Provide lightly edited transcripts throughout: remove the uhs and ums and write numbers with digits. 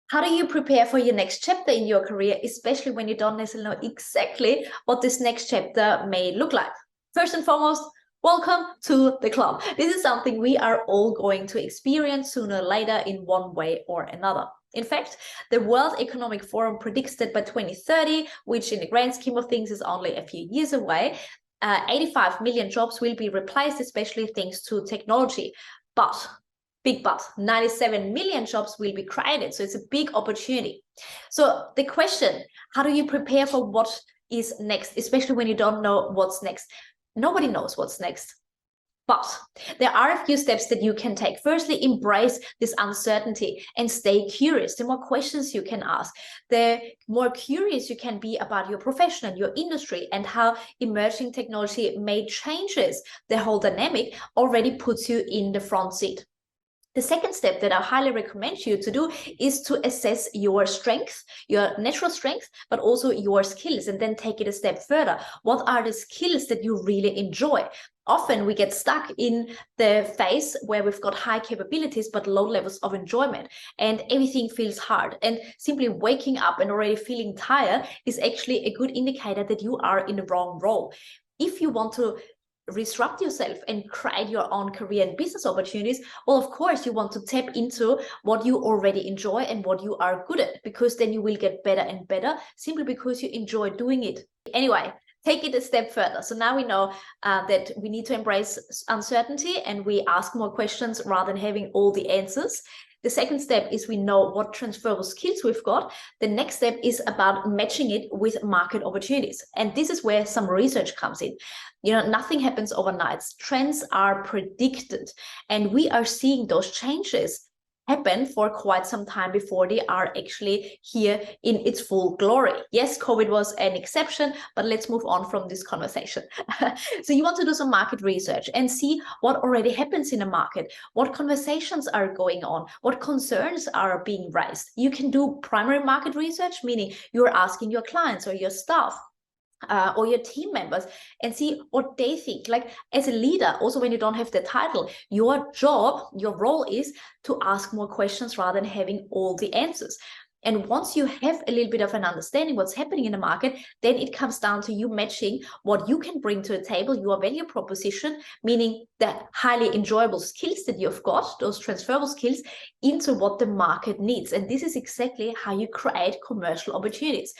How do you prepare for your next chapter in your career, especially when you don't necessarily know exactly what this next chapter may look like? First and foremost, welcome to the club. This is something we are all going to experience sooner or later in one way or another. In fact, the World Economic Forum predicts that by 2030, which in the grand scheme of things is only a few years away, 85 million jobs will be replaced, especially thanks to technology. But big but 97 million jobs will be created, so it's a big opportunity. So the question, how do you prepare for what is next, especially when you don't know what's next? Nobody knows what's next, but there are a few steps that you can take. Firstly, embrace this uncertainty and stay curious. The more questions you can ask, the more curious you can be about your profession and your industry, and how emerging technology may changes the whole dynamic already puts you in the front seat. The second step that I highly recommend you to do is to assess your strengths, your natural strengths, but also your skills, and then take it a step further. What are the skills that you really enjoy? Often we get stuck in the phase where we've got high capabilities but low levels of enjoyment, and everything feels hard. And simply waking up and already feeling tired is actually a good indicator that you are in the wrong role. If you want to disrupt yourself and create your own career and business opportunities, well, of course, you want to tap into what you already enjoy and what you are good at, because then you will get better and better simply because you enjoy doing it. Anyway, take it a step further. So now we know that we need to embrace uncertainty and we ask more questions rather than having all the answers. The second step is we know what transferable skills we've got. The next step is about matching it with market opportunities. And this is where some research comes in. You know, nothing happens overnight. Trends are predicted, and we are seeing those changes happen for quite some time before they are actually here in its full glory. Yes, COVID was an exception, but let's move on from this conversation. So you want to do some market research and see what already happens in the market, what conversations are going on, what concerns are being raised. You can do primary market research, meaning you're asking your clients or your staff, or your team members, and see what they think. Like, as a leader, also when you don't have the title, your job, your role is to ask more questions rather than having all the answers. And once you have a little bit of an understanding what's happening in the market, then it comes down to you matching what you can bring to the table, your value proposition, meaning the highly enjoyable skills that you've got, those transferable skills, into what the market needs. And this is exactly how you create commercial opportunities.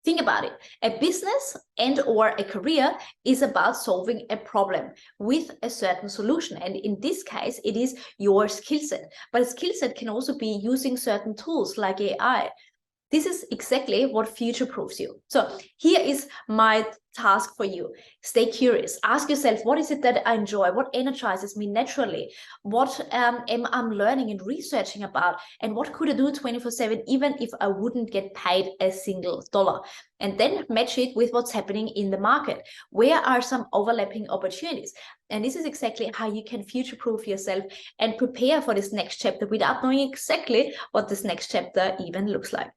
Think about it. A business and or a career is about solving a problem with a certain solution. And in this case, it is your skill set. But a skill set can also be using certain tools like AI. This is exactly what future-proofs you. So here is my task for you. Stay curious. Ask yourself, what is it that I enjoy? What energizes me naturally? What am I learning and researching about? And what could I do 24/7 even if I wouldn't get paid a single dollar? And then match it with what's happening in the market. Where are some overlapping opportunities? And this is exactly how you can future-proof yourself and prepare for this next chapter without knowing exactly what this next chapter even looks like.